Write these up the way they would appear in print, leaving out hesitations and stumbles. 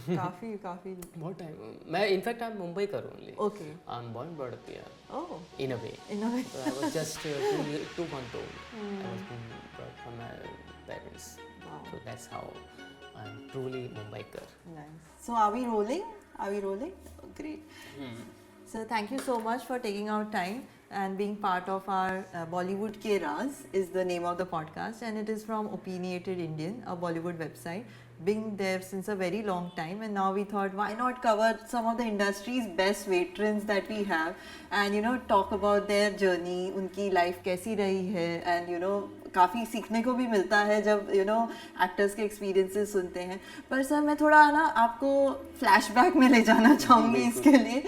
काफी काफी बहुत टाइम मैं इनफैक्ट आई एम मुंबई का only okay I am born brought up here oh in a way. In a way So I was just 2 months old. I was being brought from my parents. So that's how I'm truly Mumbaikar. Nice. So are we rolling? Are we rolling? Oh, great. So thank you so much for taking out time and being part of our Bollywood Ke Raz is the name of the podcast, and it is from Opinionated Indian, a Bollywood website. Being there since a very long time, and now we thought why not cover some of the industry's best veterans that we have and talk about their journey, उनकी life कैसी रही है, and काफ़ी सीखने को भी मिलता है जब एक्टर्स के एक्सपीरियंसेस सुनते हैं. पर सर मैं थोड़ा ना आपको फ्लैशबैक में ले जाना चाहूँगी इसके लिए.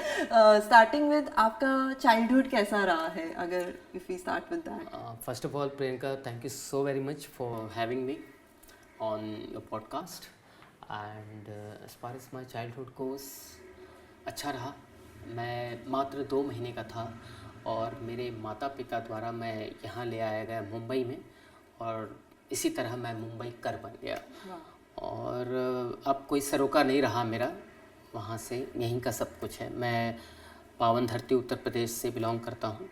स्टार्टिंग विद आपका चाइल्डहुड कैसा रहा है, अगर if we start with that. First of all, Priyanka, thank you so very much for having me on your podcast. And as far as my childhood goes, अच्छा रहा. मैं मात्र 2 महीने का था और मेरे माता पिता द्वारा मैं यहाँ ले आया गया मुंबई में, और इसी तरह मैं मुंबई कर बन गया. और अब कोई सरोका नहीं रहा मेरा वहाँ से, यहीं का सब कुछ है. मैं पावन धरती उत्तर प्रदेश से बिलोंग करता हूँ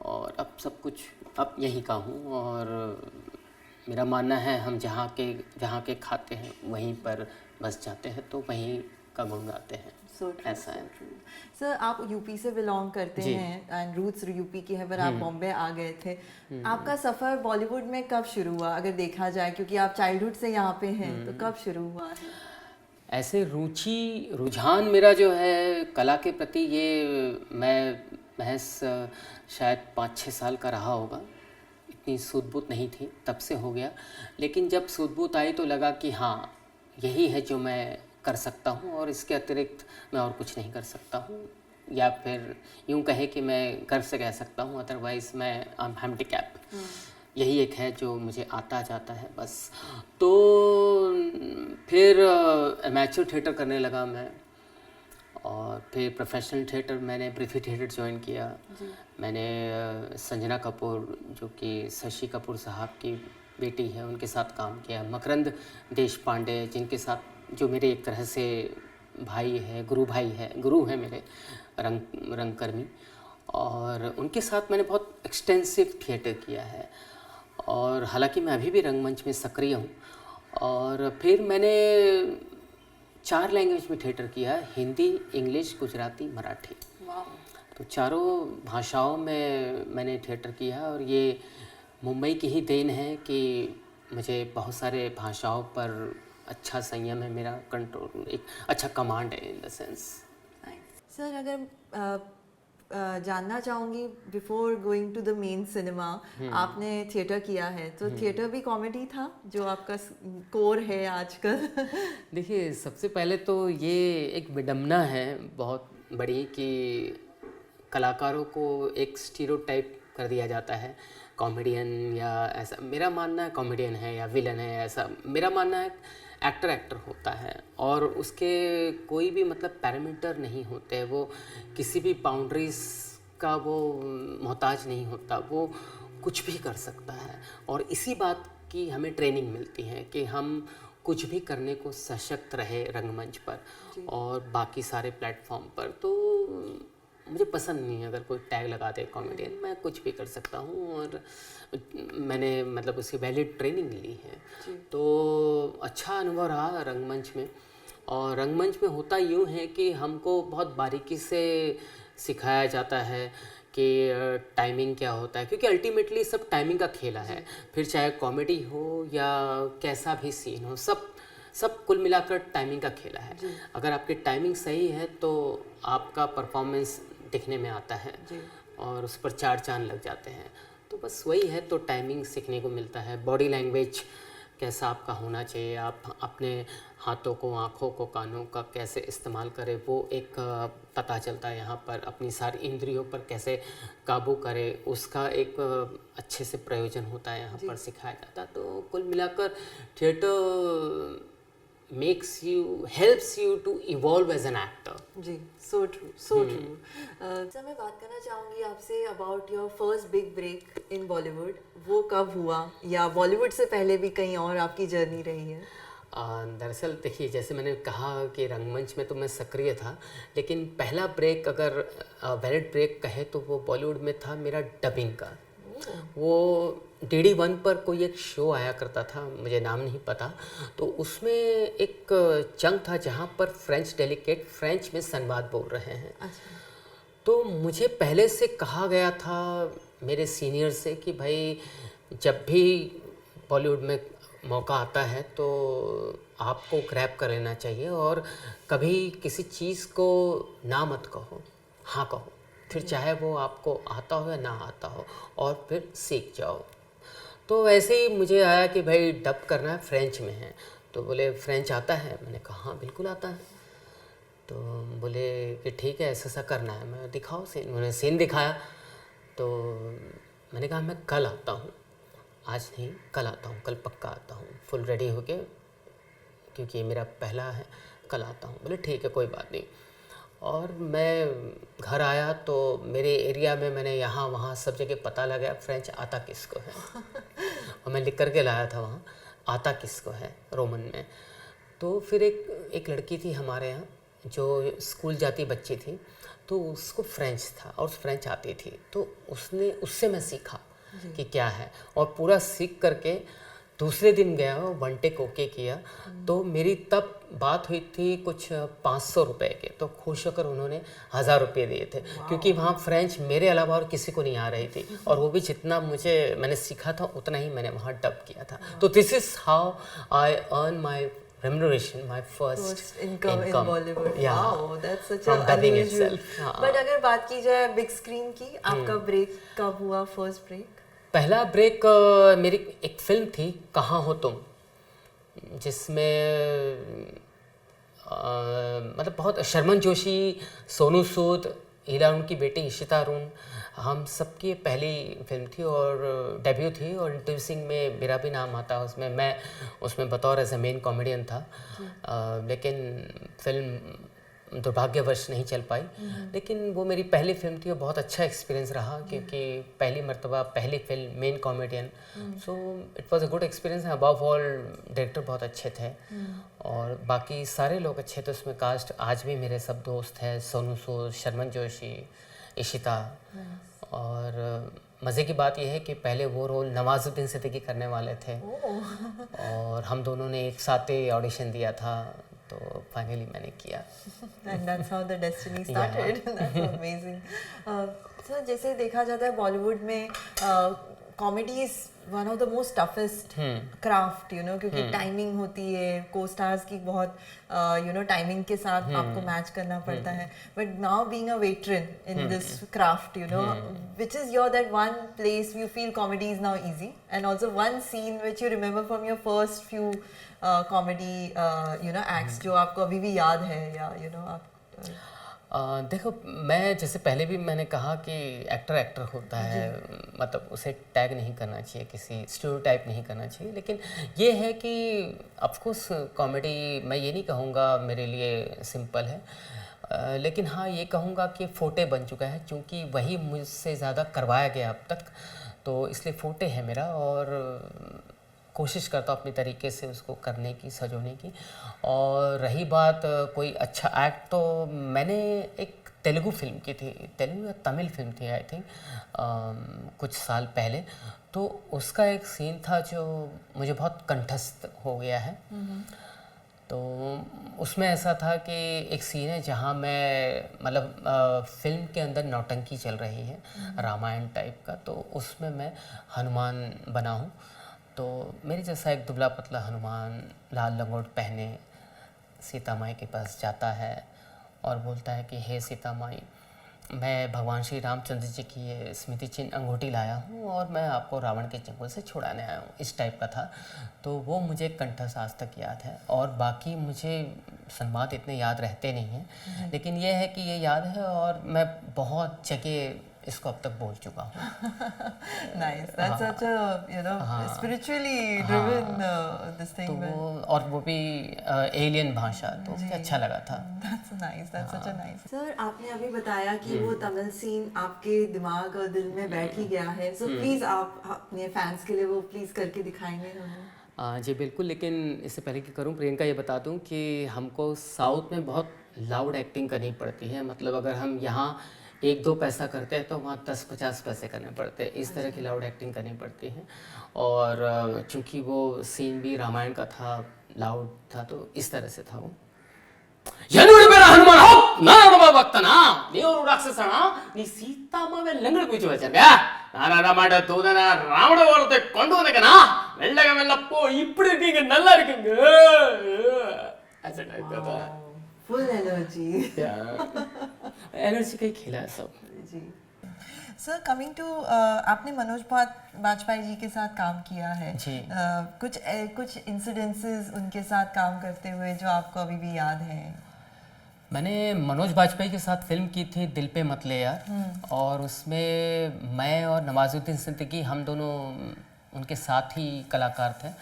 और अब सब कुछ अब यहीं का हूँ. और मेरा मानना है हम जहाँ के खाते हैं वहीं पर बस जाते हैं, तो वहीं का गुण गाते हैं. ऐसा है. सर आप यूपी से बिलोंग करते हैं एंड रूट्स यूपी की है, पर आप बॉम्बे आ गए थे. आपका सफ़र बॉलीवुड में कब शुरू हुआ, अगर देखा जाए, क्योंकि आप चाइल्डहुड से यहाँ पे हैं, तो कब शुरू हुआ है? ऐसे रुझान मेरा जो है कला के प्रति, ये मैं महज शायद 5-6 साल का रहा होगा. इतनी सूझबूझ नहीं थी, तब से हो गया. लेकिन जब सूझबूझ आई तो लगा कि हाँ यही है जो मैं कर सकता हूँ और इसके अतिरिक्त मैं और कुछ नहीं कर सकता हूँ, या फिर यूँ कहे कि मैं गर्व से कह सकता हूँ, अदरवाइज़ मैं हैंडीकैप. यही एक है जो मुझे आता जाता है बस. तो फिर एमेच्योर थिएटर करने लगा मैं, और फिर प्रोफेशनल थिएटर मैंने पृथ्वी थिएटर ज्वाइन किया. मैंने संजना कपूर, जो कि शशि कपूर साहब की बेटी है, उनके साथ काम किया. मकरंद देश पांडे, जिनके साथ, जो मेरे एक तरह से भाई है, गुरु है मेरे रंगकर्मी, और उनके साथ मैंने बहुत एक्सटेंसिव थिएटर किया है. और हालांकि मैं अभी भी रंगमंच में सक्रिय हूँ. और फिर मैंने 4 लैंग्वेज में थिएटर किया, हिंदी, इंग्लिश, गुजराती, मराठी. तो चारों भाषाओं में मैंने थिएटर किया. और ये मुंबई की ही देन है कि मुझे बहुत सारे भाषाओं पर अच्छा संयम है, मेरा कंट्रोल, एक अच्छा कमांड है इन द सेंस. सर अगर जानना चाहूँगी, before going to the main cinema, आपने थिएटर किया है, तो थिएटर भी कॉमेडी था जो आपका कोर है आजकल? देखिए, सबसे पहले तो ये एक विडंबना है बहुत बड़ी कि कलाकारों को एक स्टीरियोटाइप कर दिया जाता है, कॉमेडियन या ऐसा. मेरा मानना है कॉमेडियन है या विलन है, ऐसा मेरा मानना है. एक्टर होता है और उसके कोई भी मतलब पैरामीटर नहीं होते, वो किसी भी बाउंड्रीज का वो मोहताज नहीं होता, वो कुछ भी कर सकता है. और इसी बात की हमें ट्रेनिंग मिलती है कि हम कुछ भी करने को सशक्त रहे रंगमंच पर और बाकी सारे प्लेटफॉर्म पर. तो मुझे पसंद नहीं है अगर कोई टैग लगा दे कॉमेडियन, मैं कुछ भी कर सकता हूँ. और मैंने मतलब उसकी वैलिड ट्रेनिंग ली है. तो अच्छा अनुभव रहा रंगमंच में. और रंगमंच में होता यूँ है कि हमको बहुत बारीकी से सिखाया जाता है कि टाइमिंग क्या होता है, क्योंकि अल्टीमेटली सब टाइमिंग का खेला है. फिर चाहे कॉमेडी हो या कैसा भी सीन हो, सब कुल मिलाकर टाइमिंग का खेला है. अगर आपकी टाइमिंग सही है तो आपका परफॉर्मेंस दिखने में आता है और उस पर 4 चांद लग जाते हैं. तो बस वही है, तो टाइमिंग सीखने को मिलता है. बॉडी लैंग्वेज कैसा आपका होना चाहिए, आप अपने हाथों को, आँखों को, कानों का कैसे इस्तेमाल करें, वो एक पता चलता है यहाँ पर. अपनी सारी इंद्रियों पर कैसे काबू करें, उसका एक अच्छे से प्रयोजन होता है यहाँ पर, सिखाया जाता है. तो कुल मिलाकर theatre helps you to evolve as an actor. जी, so true. सर मैं बात करना चाहूँगी आपसे about your first big break in Bollywood. वो कब हुआ, या बॉलीवुड से पहले भी कहीं और आपकी जर्नी रही है? दरअसल देखिए, जैसे मैंने कहा कि रंगमंच में तो मैं सक्रिय था, लेकिन पहला ब्रेक अगर वैलिड ब्रेक कहे तो वो बॉलीवुड में था मेरा डबिंग का। वो DD1 पर कोई एक शो आया करता था, मुझे नाम नहीं पता, तो उसमें एक चंक था जहाँ पर फ्रेंच डेलीकेट फ्रेंच में संवाद बोल रहे हैं। अच्छा। तो मुझे पहले से कहा गया था मेरे सीनियर से कि भाई जब भी बॉलीवुड में मौका आता है तो आपको ग्रैब कर लेना चाहिए और कभी किसी चीज़ को ना मत कहो, हाँ कहो, फिर चाहे वो आपको आता हो या ना आता हो, और फिर सीख जाओ। तो ऐसे ही मुझे आया कि भाई डब करना है, फ्रेंच में है। तो बोले फ्रेंच आता है? मैंने कहा हाँ बिल्कुल आता है। तो बोले कि ठीक है ऐसा ऐसा करना है। मैं दिखाओ सीन, उन्होंने सीन दिखाया। तो मैंने कहा मैं कल आता हूँ, आज नहीं कल आता हूँ, कल पक्का आता हूँ फुल रेडी होके, क्योंकि ये मेरा पहला है, कल आता हूँ। बोले ठीक है कोई बात नहीं। और मैं घर आया तो मेरे एरिया में मैंने यहाँ वहाँ सब जगह पता लगाया फ्रेंच आता किसको है और मैं लिख करके लाया था वहाँ आता किसको है रोमन में। तो फिर एक लड़की थी हमारे यहाँ जो स्कूल जाती बच्ची थी, तो उसको फ्रेंच था और फ्रेंच आती थी, तो उससे मैं सीखा कि क्या है, और पूरा सीख करके दूसरे दिन गया वन टेक ओके किया। तो मेरी तब बात हुई थी कुछ 500 रुपये के, तो खुश होकर उन्होंने 1000 रुपये दिए थे, क्योंकि वहाँ फ्रेंच मेरे अलावा और किसी को नहीं आ रही थी, और वो भी जितना मैंने सीखा था उतना ही मैंने वहाँ डब किया था। तो this is how I earn my remuneration, my first income in Bollywood. Yeah, Wow, that's such from a dubbing unusual. itself. हाँ. But अगर बात की जाए बिग स्क्रीन की, आपका ब्रेक कब हुआ, फर्स्ट ब्रेक? पहला ब्रेक मेरी एक फिल्म थी कहाँ हो तुम, जिसमें मतलब बहुत शर्मन जोशी, सोनू सूद, हीरा अरुण की बेटी इशिता अरुण, हम सबकी पहली फिल्म थी और डेब्यू थी, और इंट्रोड्यूसिंग में मेरा भी नाम आता है उसमें। मैं उसमें बतौर एज ए मेन कॉमेडियन था। लेकिन फिल्म दुर्भाग्यवश नहीं चल पाई, लेकिन वो मेरी पहली फिल्म थी और बहुत अच्छा एक्सपीरियंस रहा, क्योंकि पहली मर्तबा पहली film main comedian, so it was a good experience. Above all director बहुत अच्छे थे और बाकी सारे लोग अच्छे थे उसमें। कास्ट आज भी मेरे सब दोस्त हैं, सोनू सूद, शर्मन जोशी, इशिता। और मज़े की बात यह है कि पहले वो रोल नवाजुद्दीन सिद्दीकी करने वाले थे और हम दोनों ने एक साथ ही ऑडिशन दिया था, तो फाइनली मैंने किया। And that's how the destiny started. That's amazing. So जैसे देखा जाता है बॉलीवुड में comedy is one of the most toughest craft, you know, क्योंकि टाइमिंग होती है, को स्टार्स की बहुत यू नो टाइमिंग के साथ आपको मैच करना पड़ता है। But now being a veteran in this craft, you know, which is your that one place you feel comedy is now easy, and also one scene which you remember from your first few comedy you know acts जो आपको अभी भी याद है, या you know आप देखो, मैं जैसे पहले भी मैंने कहा कि एक्टर होता है, मतलब उसे टैग नहीं करना चाहिए, किसी स्टीरियोटाइप नहीं करना चाहिए। लेकिन ये है कि ऑफकोर्स कॉमेडी मैं ये नहीं कहूँगा मेरे लिए सिंपल है, लेकिन हाँ ये कहूँगा कि फोटे बन चुका है, क्योंकि वही मुझसे ज़्यादा करवाया गया अब तक, तो इसलिए फोटे है मेरा, और कोशिश करता हूँ अपने तरीके से उसको करने की, सजोने की। और रही बात कोई अच्छा एक्ट, तो मैंने एक तेलुगु फिल्म की थी, तेलुगु या तमिल फिल्म थी आई थिंक, कुछ साल पहले। तो उसका एक सीन था जो मुझे बहुत कंठस्थ हो गया है। तो उसमें ऐसा था कि एक सीन है जहाँ मैं मतलब फिल्म के अंदर नौटंकी चल रही है, रामायण टाइप का, तो उसमें मैं हनुमान बना हूँ। तो मेरे जैसा एक दुबला पतला हनुमान लाल लंगोट पहने सीता माई के पास जाता है और बोलता है कि हे सीता माई, मैं भगवान श्री रामचंद्र जी की ये स्मृति चिन्ह अंगूठी लाया हूँ और मैं आपको रावण के चंगुल से छुड़ाने आया हूँ, इस टाइप का था। तो वो मुझे कंठस्थ आज तक याद है, और बाकी मुझे संवाद इतने याद रहते नहीं हैं, लेकिन ये है कि ये याद है और मैं बहुत जगह इसको अब तक बोल चुका हूँ। Nice, that's such a you know spiritually driven this thing. तो और वो भी एलियन भाषा, तो मुझे अच्छा लगा था। That's nice, that's such a nice. Sir, आपने अभी बताया कि वो तमिल सीन आपके दिमाग और दिल में बैठ ही गया है, so प्लीज आप अपने फैंस के लिए वो प्लीज करके दिखाएंगे हमें। जी बिल्कुल, लेकिन इससे पहले कि करूं, प्रियंका ये बता दूं कि हमको साउथ में बहुत लाउड एक्टिंग करनी पड़ती है। मतलब अगर हम यहाँ 1-2 पैसा करते हैं तो वहाँ 10-50 पैसे करने पड़ते हैं, इस तरह की लाउड एक्टिंग करनी पड़ती है। और चूंकि वो सीन भी रामायण का था, लाउड था, तो इस तरह से था वो। ಎನ್ನುಡಿ ಬೇಡ ಹನುಮಾನ ಹೋಪ್ ನಾನು ಭಕ್ತನ ದೇವರು ರಾಕ್ಷಸಣ ನೀ ಸೀತಾಮಾವೆ ಲಂಗಡ ಕುಚು ವಚರ್ಗ நானா மாட்ட தூதன ராவண ஓரத்தை கொண்டு வந்தக்கனா வெள்ளக வெள்ளப்போ இப்படி இருக்கீங்க, நல்லா இருக்குங்க. Full energy. एनर्जी का ही खेला है सब. जी. सर, कमिंग टू, आपने मनोज बाजपेयी जी के साथ काम किया है जी. कुछ इंसिडेंसेस उनके साथ काम करते हुए जो आपको अभी भी याद है? मैंने मनोज बाजपेयी के साथ फिल्म की थी दिल पे मत ले यार, और उसमें मैं और नवाजुद्दीन सिद्दीकी हम दोनों उनके साथ ही कलाकार थे.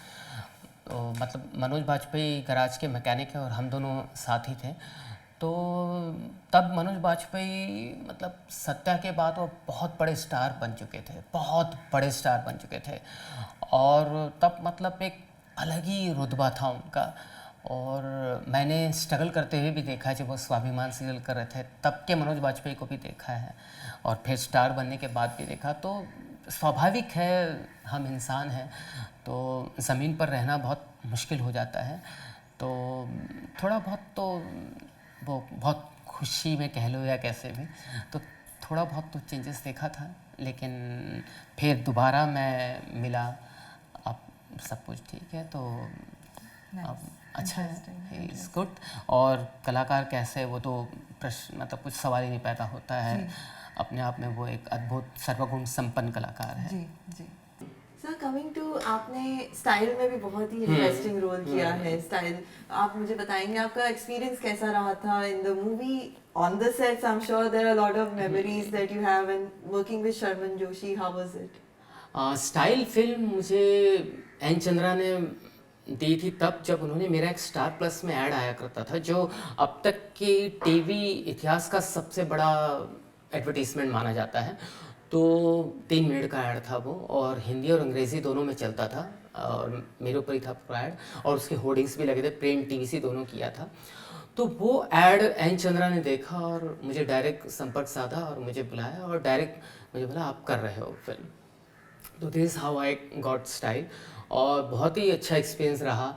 तो मतलब मनोज बाजपेयी गराज के मैकेनिक हैं और हम दोनों साथ ही थे. तो तब मनोज बाजपेयी मतलब सत्या के बाद वो बहुत बड़े स्टार बन चुके थे, बहुत बड़े स्टार बन चुके थे. और तब मतलब एक अलग ही रुतबा था उनका. और मैंने स्ट्रगल करते हुए भी देखा है, जब वो स्वाभिमान सीरियल कर रहे थे तब के मनोज बाजपेयी को भी देखा है, और फिर स्टार बनने के बाद भी देखा. तो स्वाभाविक है, हम इंसान हैं, तो ज़मीन पर रहना बहुत मुश्किल हो जाता है. तो थोड़ा बहुत तो वो बहुत खुशी में कह लो या कैसे भी, तो थोड़ा बहुत तो चेंजेस देखा था. लेकिन फिर दोबारा मैं मिला, अब सब कुछ ठीक है, तो अब अच्छा है, इज़ गुड. और कलाकार कैसे, वो तो प्रश्न मतलब कुछ सवाल ही नहीं पैदा होता है. अपने आप में वो एक अद्भुत सर्वगुण संपन्न कलाकार है. जी जी. सर, कमिंग टू, आपने स्टाइल में भी बहुत ही इंटरेस्टिंग रोल किया है. स्टाइल, आप मुझे बताएंगे आपका एक्सपीरियंस कैसा रहा था in the movie, on the sets? I am sure there are lot of memories that you have in working with Sharman Joshi. How was it? Style film मुझे एन चंद्रा ने दी थी तब जब उन्होंने मेरा एक स्टार प्लस में ऐड आया करता था, जो अब तक के टीवी इतिहास का सबसे बड़ा एडवर्टीजमेंट माना जाता है. तो 3 मिनट का ऐड था वो, और हिंदी और अंग्रेज़ी दोनों में चलता था, और मेरे ऊपर ही था पूरा ऐड, और उसके होर्डिंग्स भी लगे थे, प्रिंट टीवीसी दोनों किया था. तो वो ऐड एन चंद्रा ने देखा और मुझे डायरेक्ट संपर्क साधा और मुझे बुलाया, और डायरेक्ट मुझे बोला आप कर रहे हो फिल्म. तो this is how I got style, और बहुत ही अच्छा एक्सपीरियंस रहा.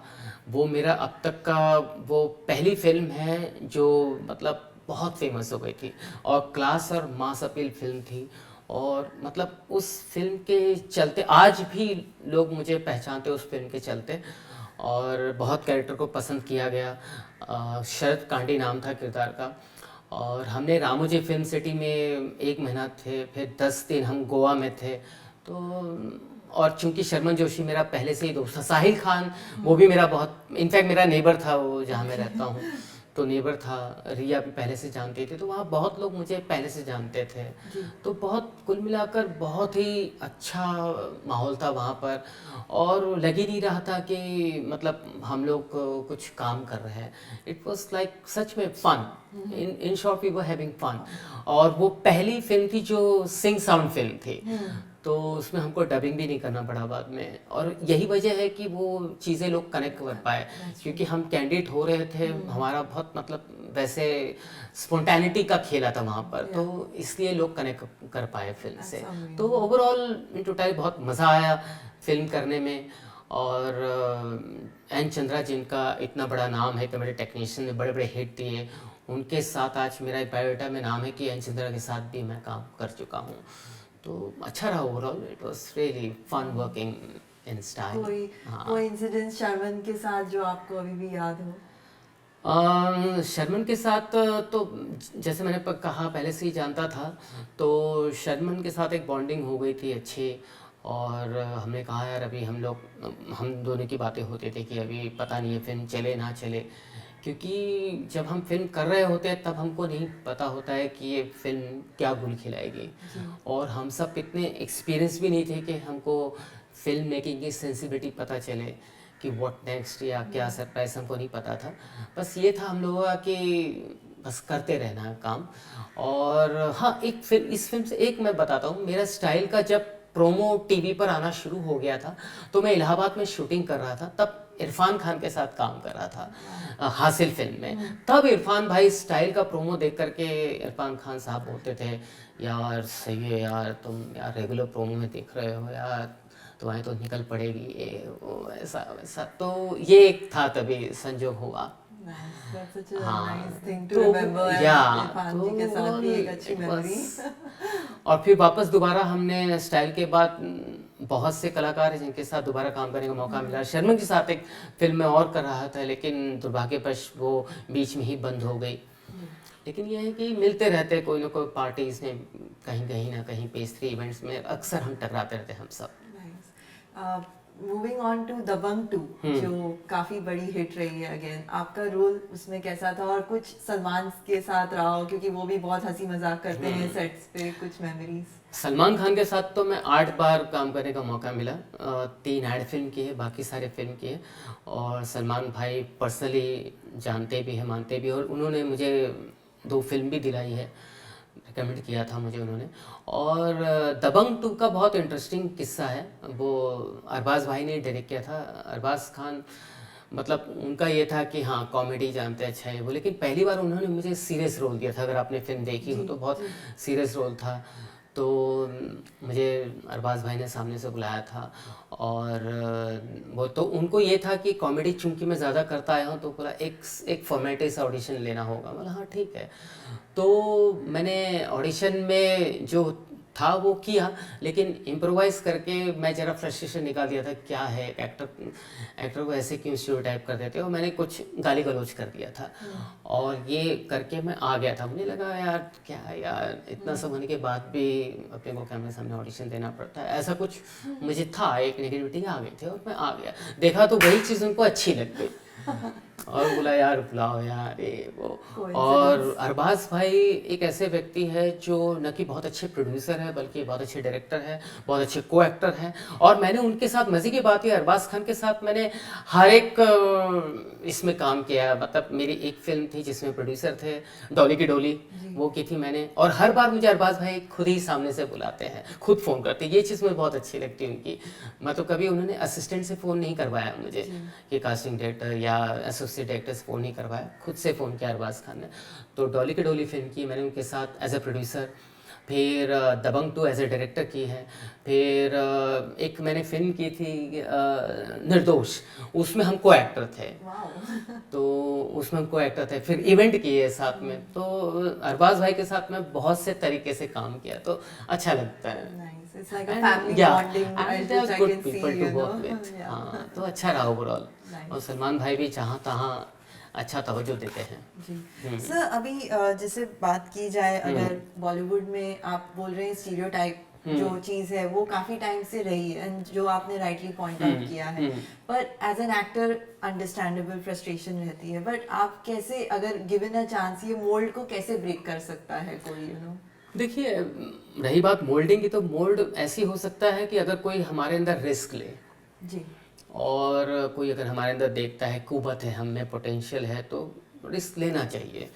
वो मेरा अब तक का वो पहली फिल्म है जो मतलब बहुत फेमस हो गई थी, और क्लास और मास अपील फिल्म थी. और मतलब उस फिल्म के चलते आज भी लोग मुझे पहचानते उस फिल्म के चलते, और बहुत कैरेक्टर को पसंद किया गया. शरद कांडी नाम था किरदार का. और हमने रामोजी फिल्म सिटी में 1 महीना थे, फिर 10 दिन हम गोवा में थे. तो और चूंकि शर्मन जोशी मेरा पहले से ही दोस्त था, साहिल खान वो भी मेरा बहुत, इनफैक्ट मेरा नेबर था वो जहाँ मैं रहता हूँ, तो नेबर था. रिया भी पहले से जानती थी, तो वहाँ बहुत लोग मुझे पहले से जानते थे. तो बहुत कुल मिलाकर बहुत ही अच्छा माहौल था वहाँ पर, और लग ही नहीं रहा था कि मतलब हम लोग कुछ काम कर रहे हैं. इट वॉज लाइक सच में fun, in short we were having fun. और वो पहली फिल्म थी जो सिंग साउंड फिल्म थी, तो उसमें हमको डबिंग भी नहीं करना पड़ा बाद में. और यही वजह है कि वो चीज़ें लोग कनेक्ट कर पाए, क्योंकि हम कैंडिडेट हो रहे थे, हमारा बहुत मतलब वैसे स्पॉन्टेनिटी का खेला था वहाँ पर, तो इसलिए लोग कनेक्ट कर पाए फिल्म से. तो ओवरऑल इन टोटल बहुत मज़ा आया फिल्म करने में. और एन चंद्रा जिनका इतना बड़ा नाम है, इतने बड़े टेक्नीशियन ने बड़े बड़े हिट दिए, उनके साथ आज मेरा बायोडाटा में नाम है कि एन चंद्रा के साथ भी मैं काम कर चुका हूँ. तो अच्छा रहा overall. It was really fun working in Style. कोई इंसिडेंट शर्मन के साथ जो आपको अभी भी याद हो? शर्मन के साथ तो जैसे मैंने कहा पहले से ही जानता था, तो शर्मन के साथ एक बॉन्डिंग हो गई थी अच्छी. और हमने कहा यार अभी हम दोनों की बातें होती थी कि अभी पता नहीं है फिल्म चले ना चले, क्योंकि जब हम फिल्म कर रहे होते हैं तब हमको नहीं पता होता है कि ये फिल्म क्या गुल खिलाएगी. और हम सब इतने एक्सपीरियंस भी नहीं थे कि हमको फिल्म मेकिंग की सेंसिबिलिटी पता चले कि व्हाट नेक्स्ट या क्या सरप्राइज, हमको नहीं पता था. बस ये था हम लोगों का कि बस करते रहना है काम. और हाँ, इस फिल्म से एक मैं बताता हूँ, मेरा स्टाइल का जब प्रोमो टीवी पर आना शुरू हो गया था, तो मैं इलाहाबाद में शूटिंग कर रहा था, तब इरफान खान के साथ काम कर रहा था हासिल फिल्म में। तब इरफान भाई स्टाइल का प्रोमो देख करके इरफान खान साहब बोलते थे, यार सही है यार, तुम यार रेगुलर प्रोमो में दिख रहे हो यार, तुम्हारी तो निकल पड़ेगी, ये वो ऐसा वैसा। तो ये एक था, तभी संजोग हुआ। Nice. That's such a हाँ, nice thing to तो remember. And या इरफान जी के साथ भी एक अच्छी it मेमोरी। was- और फिर वापस दोबारा हमने स्टाइल के बाद बहुत से कलाकार हैं जिनके साथ दोबारा काम करने का मौका मिला। शर्मा के साथ एक फिल्म में और कर रहा था, लेकिन दुर्भाग्यवश वो बीच में ही बंद हो गई। लेकिन यह है कि मिलते रहते कोई ना कोई पार्टीज में, कहीं ना कहीं पेस्ट्री इवेंट्स में अक्सर हम टकराते रहते हम सब। Nice. मूविंग ऑन टू दबंग 2 जो काफी बड़ी हिट रही है अगेन, आपका रोल उसमें कैसा था? और कुछ सलमान के साथ रहा हो, क्योंकि वो भी बहुत हंसी मजाक करते हैं सेट्स पे, कुछ मेमोरीज? सलमान खान के साथ तो मैं 8 बार काम करने का मौका मिला। 3 ऐड फिल्म की है, बाकी सारे फिल्म की है। और सलमान भाई पर्सनली जानते भी हैं, मानते भी, और उन्होंने मुझे 2 फिल्म भी दिलाई है, रिकमेंड किया था मुझे उन्होंने। और दबंग 2 का बहुत इंटरेस्टिंग किस्सा है, वो अरबाज भाई ने डायरेक्ट किया था। अरबाज खान मतलब उनका ये था कि हाँ कॉमेडी जानते अच्छा है वो, लेकिन पहली बार उन्होंने मुझे सीरियस रोल दिया था। अगर आपने फिल्म देखी हो तो बहुत सीरियस रोल था। तो मुझे अरबाज भाई ने सामने से बुलाया था, और वो तो उनको ये था कि कॉमेडी चूंकि मैं ज़्यादा करता आया हूँ, तो बोला एक फॉर्मेटिव सा ऑडिशन लेना होगा। बोला हाँ ठीक है। तो मैंने ऑडिशन में जो था वो किया, लेकिन इम्प्रोवाइज़ करके मैं ज़रा फ्रस्ट्रेशन निकाल दिया था, क्या है एक्टर को ऐसे क्यों स्टीरियोटाइप कर देते हो। मैंने कुछ गाली गलौज कर दिया था, और ये करके मैं आ गया था। मुझे लगा यार क्या है यार, इतना सब होने के बाद भी अपने को कैमरे सामने ऑडिशन देना पड़ता है, ऐसा कुछ मुझे था, एक नेगेटिविटी आ गई थी। और मैं आ गया, देखा तो वही चीज़ उनको अच्छी लग गई, और बोला यार बुलाओ यार ये वो। और अरबाज भाई एक ऐसे व्यक्ति है जो न कि बहुत अच्छे प्रोड्यूसर है, बल्कि बहुत अच्छे डायरेक्टर है, बहुत अच्छे को एक्टर हैं। और मैंने उनके साथ, मज़े की बात है, अरबाज खान के साथ मैंने हर एक इसमें काम किया। मतलब मेरी एक फिल्म थी जिसमें प्रोड्यूसर थे, डॉली की डोली, वो की थी मैंने। और हर बार मुझे अरबाज भाई खुद ही सामने से बुलाते हैं, खुद फ़ोन करते हैं। ये चीज़ मुझे बहुत अच्छी लगती है उनकी। मतलब कभी उन्होंने असिस्टेंट से फ़ोन नहीं करवाया मुझे कि कास्टिंग डायरेक्टर या एसोसिएट डायरेक्टर से फ़ोन नहीं करवाया, खुद से फ़ोन किया अरबाज खान ने। तो डॉली की डोली फिल्म की मैंने उनके साथ एज ए प्रोड्यूसर, फिर दबंग 2 एज ए डायरेक्टर की है, फिर एक मैंने फिल्म की थी निर्दोष, उसमें हम को एक्टर थे। तो उसमें हम को एक्टर थे। फिर इवेंट किए साथ में। तो अरबाज भाई के साथ मैं बहुत से तरीके से काम किया, तो अच्छा लगता है। It's like a family bonding, and which I good can see, people you to work know. with. Yeah. हाँ, तो अच्छा रहा ओवरऑल। और सलमान भाई भी जहाँ तहाँ अच्छा तवज्जो देते हैं। जी सर, अभी जैसे बात की जाए, अगर बॉलीवुड में आप बोल रहे हैं स्टीरियोटाइप जो चीज़ है वो काफ़ी टाइम से रही है, एंड जो आपने राइटली पॉइंट आउट किया है, पर as an actor understandable frustration रहती है, बट आप कैसे, अगर गिवन अ चांस, ये मोल्ड को कैसे ब्रेक कर सकता है कोई, यू नो? देखिए, रही बात मोल्डिंग की, तो मोल्ड ऐसी हो सकता है कि अगर कोई हमारे अंदर रिस्क ले जी, और कोई अगर हमारे अंदर देखता है कुवत है, हम में पोटेंशियल है, तो रिस्क लेना चाहिए।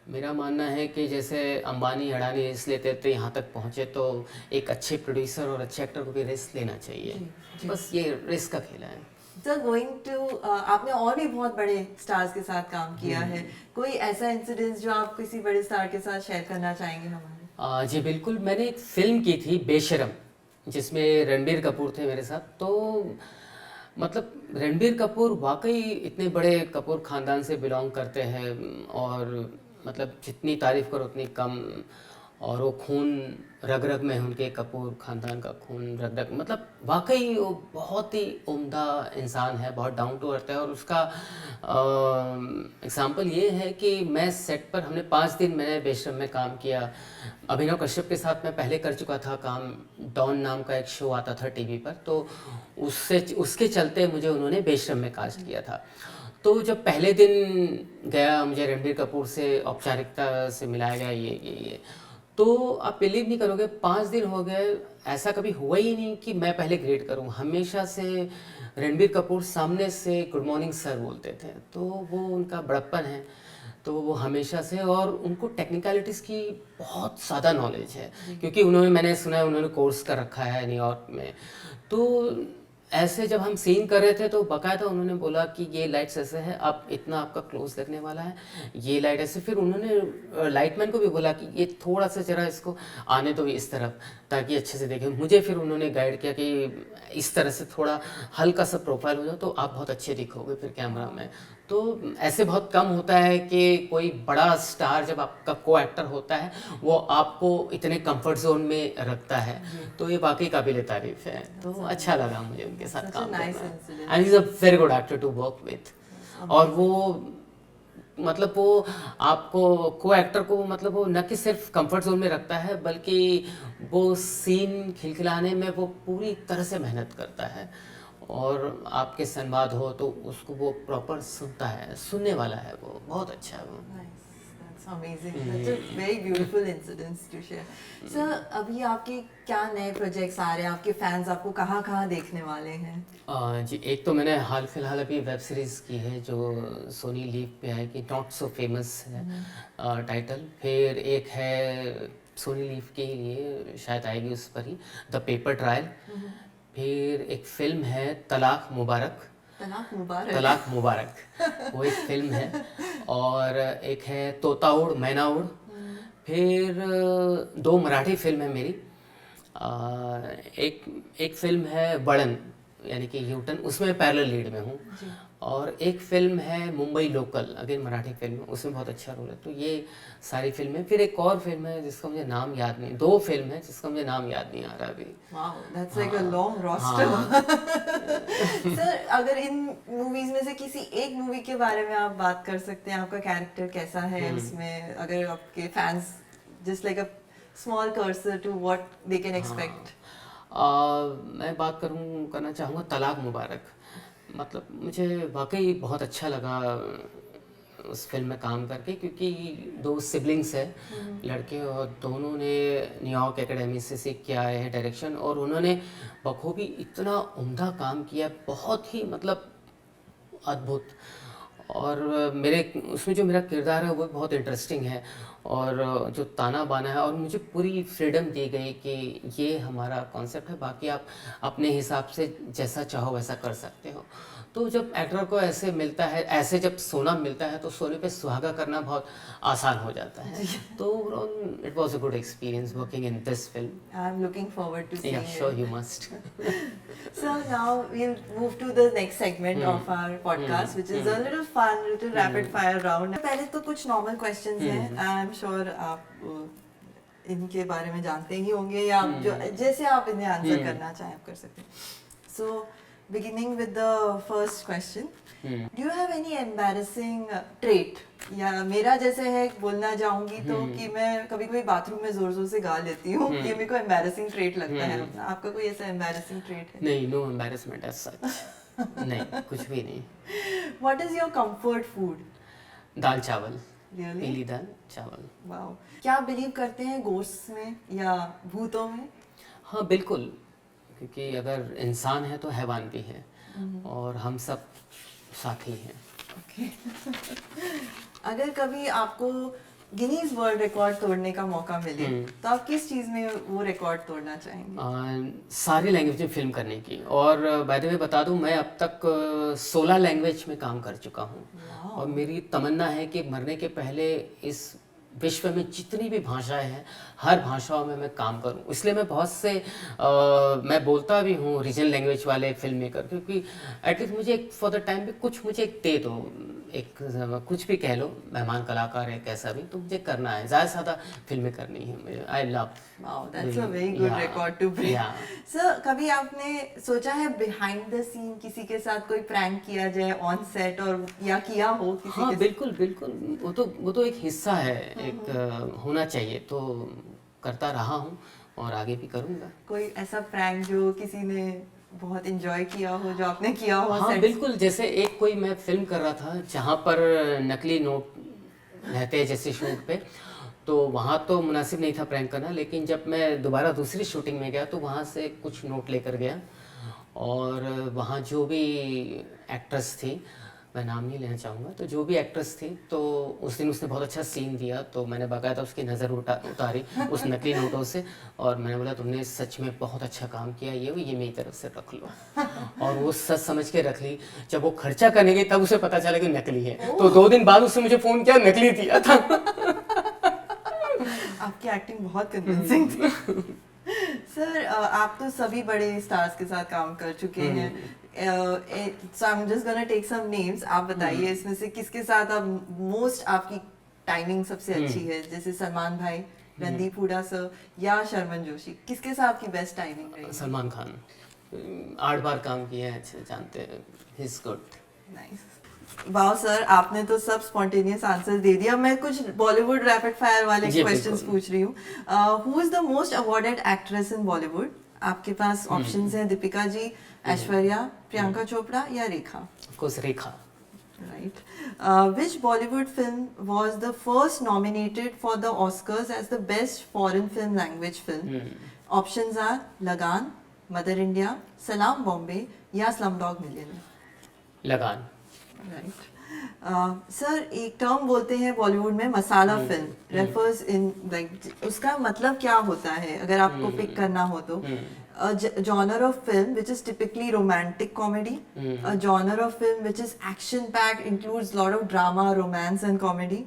मेरा मानना है कि जैसे अंबानी अडानी रिस्क लेते थे यहाँ तक पहुँचे, तो एक अच्छे प्रोड्यूसर और अच्छे एक्टर को भी रिस्क लेना चाहिए। बस ये रिस्क का खेला है। सर, गोइंग टू, आपने और भी बहुत बड़े स्टार्स के साथ काम किया है, कोई ऐसा इंसिडेंस जो आप किसी बड़े स्टार के साथ शेयर करना चाहेंगे हमारे? जी बिल्कुल, मैंने एक फिल्म की थी बेशरम, जिसमें रणबीर कपूर थे मेरे साथ। तो मतलब रणबीर कपूर वाकई इतने बड़े कपूर ख़ानदान से बिलोंग करते हैं, और मतलब जितनी तारीफ़ करो उतनी कम। और वो खून रग रग में है, उनके कपूर ख़ानदान का खून रग रग, मतलब वाकई वो बहुत ही उम्दा इंसान है, बहुत डाउन टू अर्थ है। और उसका एग्ज़ाम्पल ये है कि मैं सेट पर, हमने 5 दिन मैंने बेशरम में काम किया। अभिनव कश्यप के साथ मैं पहले कर चुका था काम, डॉन नाम का एक शो आता था टीवी पर, तो उसके चलते मुझे उन्होंने बेशरम में कास्ट किया था। तो जब पहले दिन गया, मुझे रणबीर कपूर से औपचारिकता से मिलाया गया, ये तो आप बिलीव नहीं करोगे, 5 दिन हो गए, ऐसा कभी हुआ ही नहीं कि मैं पहले ग्रेट करूं। हमेशा से रणबीर कपूर सामने से गुड मॉर्निंग सर बोलते थे, तो वो उनका बड़प्पन है। तो वो हमेशा से, और उनको टेक्निकलिटीज़ की बहुत ज़्यादा नॉलेज है, क्योंकि उन्होंने, मैंने सुना है उन्होंने कोर्स कर रखा है न्यूयॉर्क में। तो ऐसे जब हम सीन कर रहे थे तो बाकायदा उन्होंने बोला कि ये लाइट्स ऐसे है, आप इतना आपका क्लोज लगने वाला है, ये लाइट ऐसे। फिर उन्होंने लाइटमैन को भी बोला कि ये थोड़ा सा जरा इसको आने दो इस तरफ ताकि अच्छे से देखें। मुझे फिर उन्होंने गाइड किया कि इस तरह से थोड़ा हल्का सा प्रोफाइल हो जाओ तो आप बहुत अच्छे दिखोगे फिर कैमरा में। तो ऐसे बहुत कम होता है कि कोई बड़ा स्टार जब आपका को एक्टर होता है वो आपको इतने कंफर्ट जोन में रखता है, तो ये वाकई काबिल तारीफ है। तो अच्छा लगा मुझे उनके साथ काम करना, and he is a very good actor to work with. और वो मतलब वो आपको को एक्टर को मतलब वो न कि सिर्फ कंफर्ट जोन में रखता है, बल्कि वो सीन खिलखिलाने में वो पूरी तरह से मेहनत करता है। और आपके संवाद हो तो उसको वो प्रॉपर सुनता है, सुनने वाला है, वो बहुत अच्छा है वो। Nice. That's amazing. That's a very beautiful incidents to share. Sir, अभी आपके क्या नए प्रोजेक्ट्स आ रहे हैं? आपके फैंस आपको कहाँ कहाँ देखने वाले हैं? जी, एक तो मैंने हाल फिलहाल अभी वेब सीरीज़ की है जो सोनी लीव पे आएगी, नॉट सो फेमस है टाइटल। फिर एक है सोनी लीव के ही लिए शायद आएगी उस पर ही, द पेपर ट्रायल। फिर एक फिल्म है तलाक मुबारक, तलाक मुबारक। तलाक मुबारक वो एक फिल्म है। और एक है तोता उड़ मैना उड़। फिर दो मराठी फिल्म है मेरी। एक फिल्म है बड़न यानी कि यूटन, उसमें पैरेलल लीड में हूँ। और एक फिल्म है Mumbai local, again Marathi film है, उसमें बहुत अच्छा रोल है। तो ये सारी फिल्में। फिर एक और फिल्म है जिसका मुझे नाम याद नहीं, दो फिल्म है जिसका मुझे नाम याद नहीं आ रहा अभी। Wow, that's like a long roster. Sir, अगर इन मूवीज में से किसी एक मूवी के बारे में आप बात कर सकते हैं, आपका कैरेक्टर कैसा है उसमें, अगर आपके fans just like a small cursor to what they can expect. मैं बात करना चाहूँगा तलाक मुबारक। मतलब मुझे वाकई बहुत अच्छा लगा उस फिल्म में काम करके, क्योंकि दो सिबलिंग्स हैं लड़के, और दोनों ने न्यूयॉर्क एकेडमी से सीख के आए हैं डायरेक्शन, और उन्होंने बखूबी इतना उम्दा काम किया, बहुत ही मतलब अद्भुत। और मेरे उसमें जो मेरा किरदार है वो बहुत इंटरेस्टिंग है, और जो ताना बाना है, और मुझे पूरी फ्रीडम दी गई कि ये हमारा कॉन्सेप्ट है, बाकी आप अपने हिसाब से जैसा चाहो वैसा कर सकते हो। तो जब एक्टर को ऐसे मिलता है, ऐसे जब सोना मिलता है तो सोने पे सुहागा करना बहुत आसान हो जाता है। तो it was a good experience working in this film. I am looking forward to seeing yeah sure you must. So now we'll move to the next segment of our podcast, which is a little fun, little rapid fire round. पहले तो कुछ normal questions हैं, I'm sure आप इनके बारे में जानते ही होंगे, या आप जो जैसे आप इन्हें आंसर करना चाहें आप कर सकते हैं। So beginning with the first question, do you have any embarrassing trait? या मेरा जैसे है, बोलना चाहूंगी तो कि मैं कभी कभी बाथरूम में जोर जोर से गा लेती हूँ, ये मेरे को embarrassing trait लगता है अपना। आपका कोई ऐसा embarrassing trait है? नहीं, नो एम्बैरेसमेंट एज सच। नहीं, कुछ भी नहीं। What is your comfort food? दाल चावल, Really? पीली दाल चावल। Wow. क्या बिलीव करते हैं घोस्ट में या भूतों में? हाँ बिल्कुल, क्योंकि अगर इंसान है तो हैवान भी है, और हम सब साथी हैं। Okay. अगर कभी आपको गिनीज वर्ल्ड रिकॉर्ड तोड़ने का मौका मिले तो आप किस चीज में वो रिकॉर्ड तोड़ना चाहेंगे? सारी लैंग्वेज में फिल्म करने की। और बाय द वे बता दूं, मैं अब तक 16 लैंग्वेज में काम कर चुका हूँ। और मेरी तमन्ना है कि मरने के पहले इस विश्व में जितनी भी भाषाएं हैं, हर भाषाओं में मैं काम करूं। इसलिए मैं बहुत से मैं बोलता भी हूँ रीजनल लैंग्वेज वाले फिल्म मेकर, क्योंकि एटलीस्ट मुझे एक फॉर द टाइम भी कुछ मुझे एक दे दो, एक कुछ भी कह लो, मेहमान कलाकार है कैसा भी, तो मुझे करना है, ज़्यादा से ज़्यादा फिल्में करनी है मुझे। I love. Wow, that's a very good record to break. Sir, कभी आपने सोचा है बिहाइंड द सीन किसी के साथ कोई प्रैंक किया जाए ऑन सेट, और या किया हो किसी हाँ के बिल्कुल बिल्कुल, वो तो एक हिस्सा है, एक होना चाहिए, तो करता रहा हूँ और आगे भी करूँगा। कोई ऐसा प्रैंक जो किसी ने बहुत एंजॉय किया हो, जो आपने किया हो? हाँ बिल्कुल, जैसे एक कोई मैं फिल्म कर रहा था जहाँ पर नकली नोट रहते हैं जैसे शूट पे, तो वहाँ तो मुनासिब नहीं था प्रैंक करना, लेकिन जब मैं दोबारा दूसरी शूटिंग में गया तो वहाँ से कुछ नोट लेकर गया, और वहाँ जो भी एक्ट्रेस थी मैं नाम नहीं लेना चाहूँगा, तो जो भी एक्ट्रेस थी, तो उस दिन उसने बहुत अच्छा सीन दिया, तो मैंने बाकायदा उसकी नज़र उतारी उस नकली नोटों से, और मैंने बोला तुमने सच में बहुत अच्छा काम किया, ये मेरी तरफ से रख लो। और वो सच समझ के रख ली। जब वो खर्चा करने गई तब उसे पता चला कि नकली है, तो 2 दिन बाद उसने मुझे फ़ोन किया, नकली दिया था। आपकी एक्टिंग बहुत कन्विंसिंग थी। सर आप तो सभी बड़े स्टार्स के साथ काम कर चुके हैं, so I am just gonna take some names. आप बताइए इसमें से किसके साथ आप मोस्ट, आपकी टाइमिंग सबसे अच्छी है, जैसे सलमान भाई, रणदीप हुडा सर या शर्मन जोशी, किसके साथ आपकी बेस्ट टाइमिंग रही? सलमान खान 8 बार काम किया है, अच्छे जानते हैं, he is good. Nice. Wow sir, आपने तो सब स्पॉन्टेनियस आंसर दे दिया। मैं कुछ बॉलीवुड रैपिड फायर वाले क्वेश्चंस पूछ रही हूँ। Who is the most awarded actress in Bollywood? आपके पास ऑप्शंस हैं दीपिका जी, ऐश्वर्या, प्रियंका चोपड़ा या Rekha? Of course Rekha. Right. Which Bollywood film was the first nominated for the Oscars as the best foreign film language film? Options are Lagan, Mother India, Salam Bombay या Slumdog Millionaire? लगान। Right. Sir एक term बोलते हैं बॉलीवुड में मसाला film, refers in like, उसका मतलब क्या होता है अगर आपको पिक करना हो तो? A genre of film which is typically romantic comedy, a genre of film which is action packed, includes lot of drama, romance and comedy,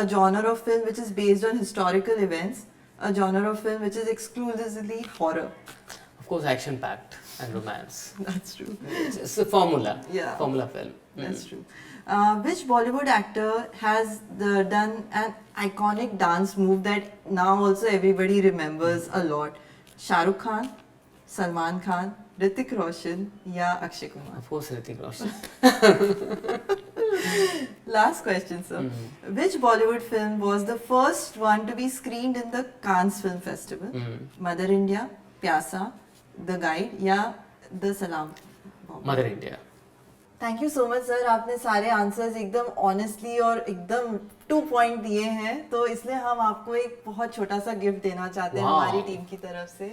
a genre of film which is based on historical events, a genre of film which is exclusively horror. Of course action packed and romance. That's true. It's a formula. Yeah. Formula film. That's true. Which Bollywood actor has done an iconic dance move that now also everybody remembers a lot? Shah Rukh Khan, Salman Khan, Hrithik Roshan या Akshay Kumar? Of course Hrithik Roshan. Last question, sir. Which Bollywood film was the first one to be screened in the Cannes Film Festival? Mother India, Pyasa, The Guide या The Salam Bombay? Mother India. Thank you so much sir, आपने सारे answers एकदम honestly और एकदम 2 point दिए हैं, तो इसलिए हम आपको एक बहुत छोटा सा गिफ्ट देना चाहते हैं हमारी टीम की तरफ से।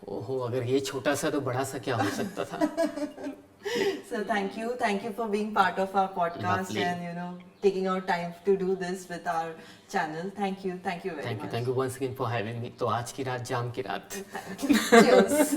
ओहो, अगर ये छोटा सा तो बड़ा सा क्या हो सकता था। Sir thank you for being part of our podcast and you know taking our time to do this with our channel. Thank you very much. Thank you once again for having me. तो आज की रात जाम की रात। Cheers.